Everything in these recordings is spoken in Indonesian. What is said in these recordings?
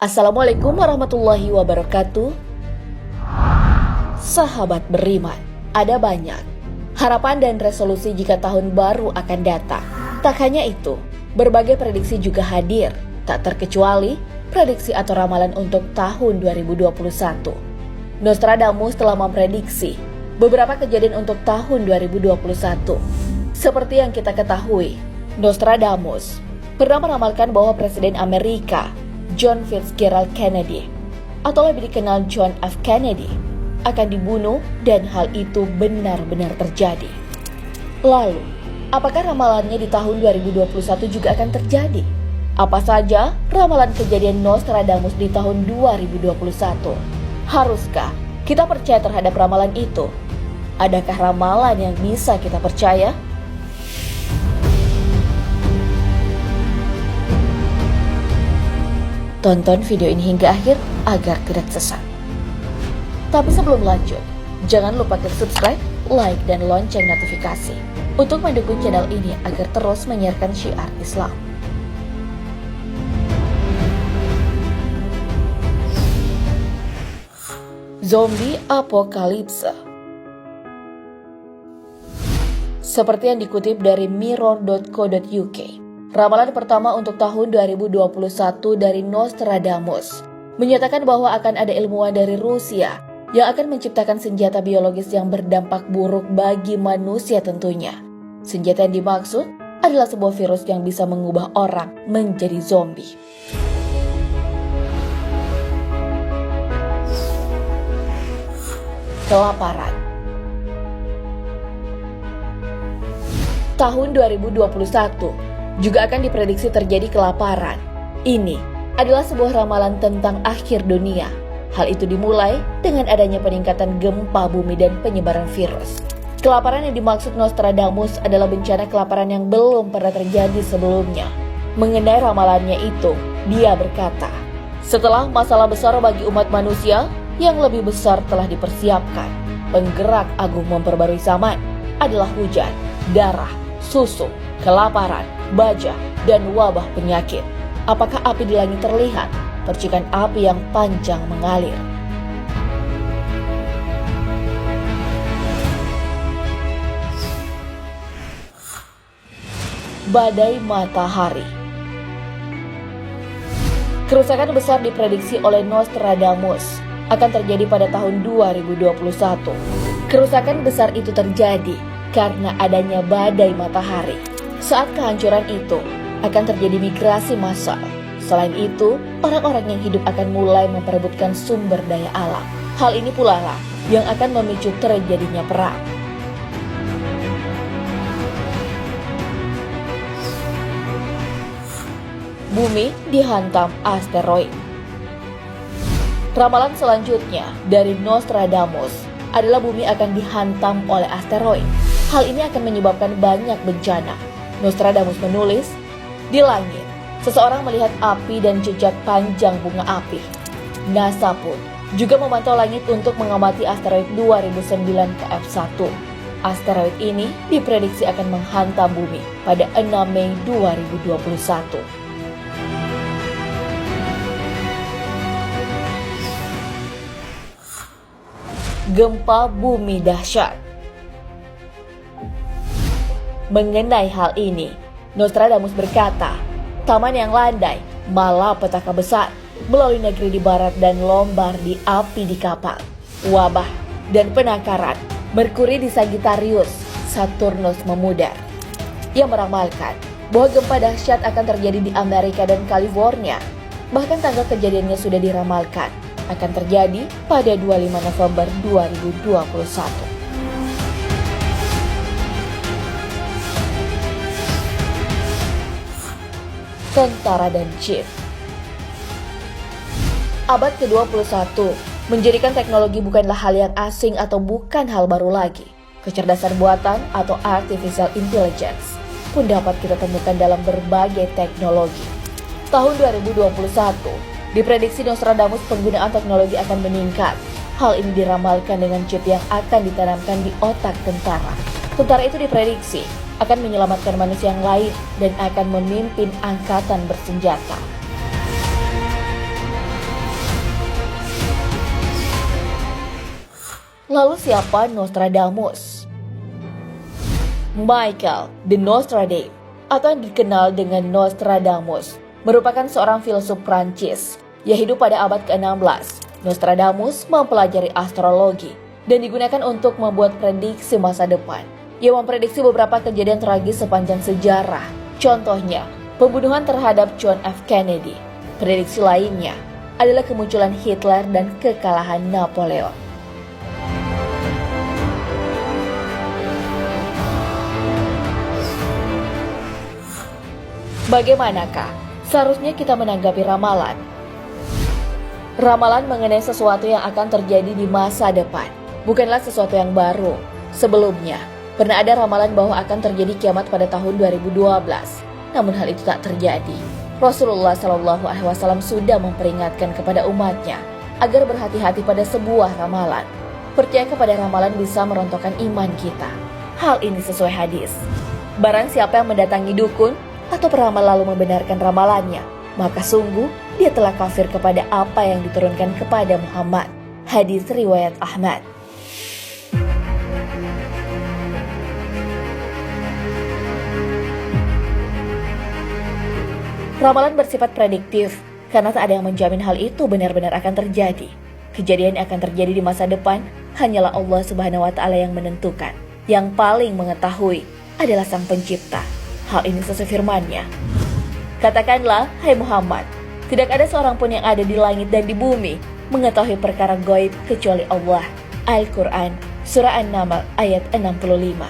Assalamualaikum warahmatullahi wabarakatuh. Sahabat beriman, ada banyak harapan dan resolusi jika tahun baru akan datang. Tak hanya itu, berbagai prediksi juga hadir, tak terkecuali prediksi atau ramalan untuk tahun 2021. Nostradamus telah memprediksi beberapa kejadian untuk tahun 2021. Seperti yang kita ketahui, Nostradamus pernah meramalkan bahwa Presiden Amerika John Fitzgerald Kennedy, atau lebih dikenal John F. Kennedy, akan dibunuh dan hal itu benar-benar terjadi. Lalu, apakah ramalannya di tahun 2021 juga akan terjadi? Apa saja ramalan kejadian Nostradamus di tahun 2021? Haruskah kita percaya terhadap ramalan itu? Adakah ramalan yang bisa kita percaya? Tonton video ini hingga akhir agar tidak sesat. Tapi sebelum lanjut, jangan lupa klik subscribe, like, dan lonceng notifikasi untuk mendukung channel ini agar terus menyiarkan syiar Islam. Zombie Apokalipse. Seperti yang dikutip dari mirror.co.uk, ramalan pertama untuk tahun 2021 dari Nostradamus menyatakan bahwa akan ada ilmuwan dari Rusia yang akan menciptakan senjata biologis yang berdampak buruk bagi manusia tentunya. Senjata yang dimaksud adalah sebuah virus yang bisa mengubah orang menjadi zombie. Kelaparan. Tahun 2021 juga akan diprediksi terjadi kelaparan. Ini adalah sebuah ramalan tentang akhir dunia. Hal itu dimulai dengan adanya peningkatan gempa bumi dan penyebaran virus. Kelaparan yang dimaksud Nostradamus adalah bencana kelaparan yang belum pernah terjadi sebelumnya. Mengenai ramalannya itu, dia berkata, setelah masalah besar bagi umat manusia yang lebih besar telah dipersiapkan, penggerak agung memperbarui zaman adalah hujan, darah, susu, kelaparan, baja, dan wabah penyakit. Apakah api di langit terlihat? Percikan api yang panjang mengalir. Badai matahari. Kerusakan besar diprediksi oleh Nostradamus akan terjadi pada tahun 2021. Kerusakan besar itu terjadi karena adanya badai matahari. Saat kehancuran itu, akan terjadi migrasi massal. Selain itu, orang-orang yang hidup akan mulai memperebutkan sumber daya alam. Hal ini pula lah yang akan memicu terjadinya perang. Bumi dihantam asteroid. Ramalan selanjutnya dari Nostradamus adalah bumi akan dihantam oleh asteroid. Hal ini akan menyebabkan banyak bencana. Nostradamus menulis, di langit, seseorang melihat api dan jejak panjang bunga api. NASA pun juga memantau langit untuk mengamati asteroid 2009 KF1. Asteroid ini diprediksi akan menghantam bumi pada 6 Mei 2021. Gempa bumi dahsyat. Mengenai hal ini, Nostradamus berkata, taman yang landai, malapetaka besar, melalui negeri di barat dan lombar di api di kapal, wabah dan penangkaran, Merkuri di Sagittarius, Saturnus memudar. Ia meramalkan bahwa gempa dahsyat akan terjadi di Amerika dan California. Bahkan tanggal kejadiannya sudah diramalkan, akan terjadi pada 25 November 2021. Tentara dan chip. Abad ke-21 menjadikan teknologi bukanlah hal yang asing atau bukan hal baru lagi. Kecerdasan buatan atau artificial intelligence pun dapat kita temukan dalam berbagai teknologi. Tahun 2021, diprediksi Nostradamus penggunaan teknologi akan meningkat. Hal ini diramalkan dengan chip yang akan ditanamkan di otak tentara. Tentara itu diprediksi akan menyelamatkan manusia yang lain dan akan memimpin angkatan bersenjata. Lalu siapa Nostradamus? Michael de Nostradame, atau yang dikenal dengan Nostradamus, merupakan seorang filsuf Prancis yang hidup pada abad ke-16. Nostradamus mempelajari astrologi dan digunakan untuk membuat prediksi masa depan. Ia memprediksi beberapa kejadian tragis sepanjang sejarah. Contohnya, pembunuhan terhadap John F. Kennedy. Prediksi lainnya adalah kemunculan Hitler dan kekalahan Napoleon. Bagaimanakah seharusnya kita menanggapi ramalan? Ramalan mengenai sesuatu yang akan terjadi di masa depan, bukanlah sesuatu yang baru. Sebelumnya, pernah ada ramalan bahwa akan terjadi kiamat pada tahun 2012. Namun hal itu tak terjadi. Rasulullah SAW sudah memperingatkan kepada umatnya agar berhati-hati pada sebuah ramalan. Percaya kepada ramalan bisa merontokkan iman kita. Hal ini sesuai hadis. Barang siapa yang mendatangi dukun atau peramal lalu membenarkan ramalannya, maka sungguh dia telah kafir kepada apa yang diturunkan kepada Muhammad. Hadis riwayat Ahmad. Ramalan bersifat prediktif karena tak ada yang menjamin hal itu benar-benar akan terjadi. Kejadian yang akan terjadi di masa depan hanyalah Allah Subhanahu wa Ta'ala yang menentukan. Yang paling mengetahui adalah Sang Pencipta. Hal ini sesuai firman-Nya. Katakanlah, hai Muhammad, tidak ada seorang pun yang ada di langit dan di bumi mengetahui perkara gaib kecuali Allah. Al-Quran, Surah An-Naml ayat 65.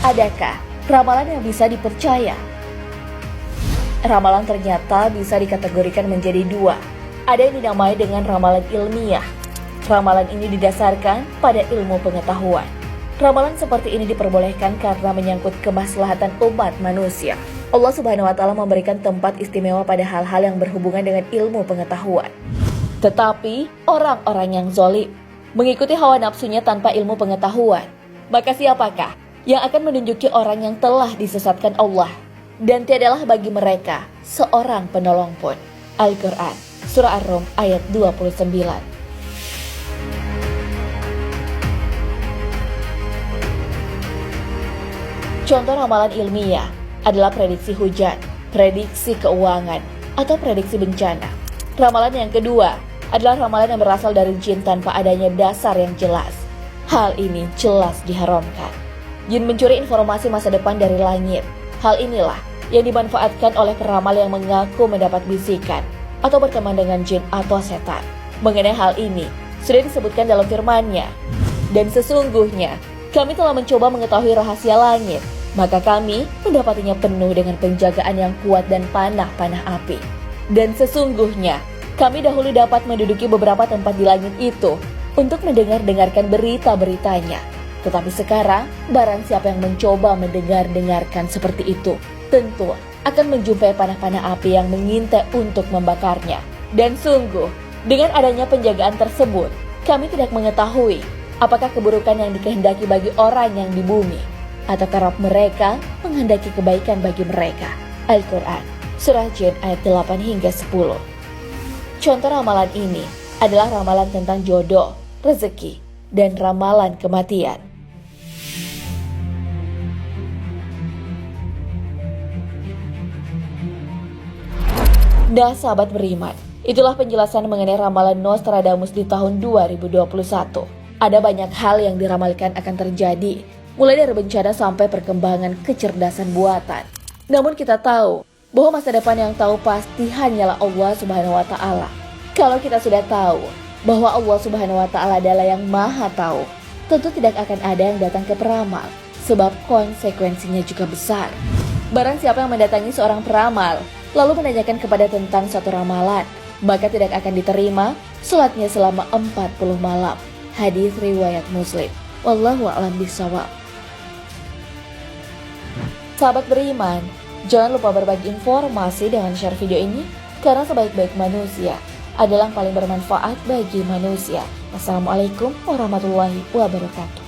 Adakah ramalan yang bisa dipercaya? Ramalan ternyata bisa dikategorikan menjadi dua. Ada yang dinamai dengan ramalan ilmiah. Ramalan ini didasarkan pada ilmu pengetahuan. Ramalan seperti ini diperbolehkan karena menyangkut kemaslahatan umat manusia. Allah Subhanahu wa Ta'ala memberikan tempat istimewa pada hal-hal yang berhubungan dengan ilmu pengetahuan. Tetapi orang-orang yang zalim mengikuti hawa nafsunya tanpa ilmu pengetahuan, maka siapakah yang akan menunjuki orang yang telah disesatkan Allah? Dan tiadalah bagi mereka seorang penolong pun. Al-Quran, Surah Ar-Rum ayat 29. Contoh ramalan ilmiah adalah prediksi hujan, prediksi keuangan, atau prediksi bencana. Ramalan yang kedua adalah ramalan yang berasal dari jin tanpa adanya dasar yang jelas. Hal ini jelas diharamkan. Jin mencuri informasi masa depan dari langit. Hal inilah yang dimanfaatkan oleh peramal yang mengaku mendapat bisikan atau berteman dengan jin atau setan. Mengenai hal ini sudah disebutkan dalam firman-Nya. Dan sesungguhnya kami telah mencoba mengetahui rahasia langit, maka kami mendapatinya penuh dengan penjagaan yang kuat dan panah-panah api. Dan sesungguhnya kami dahulu dapat menduduki beberapa tempat di langit itu untuk mendengarkan berita-beritanya. Tetapi sekarang, barang siapa yang mencoba mendengarkan seperti itu, tentu akan menjumpai panah-panah api yang mengintai untuk membakarnya. Dan sungguh, dengan adanya penjagaan tersebut, kami tidak mengetahui apakah keburukan yang dikehendaki bagi orang yang di bumi, atau kerap mereka menghendaki kebaikan bagi mereka. Al-Quran, Surah Jin ayat 8 hingga 10. Contoh ramalan ini adalah ramalan tentang jodoh, rezeki, dan ramalan kematian. Nah, sahabat beriman, itulah penjelasan mengenai ramalan Nostradamus di tahun 2021. Ada banyak hal yang diramalkan akan terjadi, mulai dari bencana sampai perkembangan kecerdasan buatan. Namun kita tahu bahwa masa depan yang tahu pasti hanyalah Allah Subhanahu wa Ta'ala. Kalau kita sudah tahu bahwa Allah Subhanahu wa Ta'ala adalah yang Maha Tahu, tentu tidak akan ada yang datang ke peramal, sebab konsekuensinya juga besar. Barang siapa yang mendatangi seorang peramal lalu menanyakan kepada tentang suatu ramalan, maka tidak akan diterima salatnya selama 40 malam. Hadis riwayat Muslim. Wallahu a'lam bishawab. Sahabat beriman, jangan lupa berbagi informasi dengan share video ini, karena sebaik-baik manusia adalah yang paling bermanfaat bagi manusia. Wassalamualaikum warahmatullahi wabarakatuh.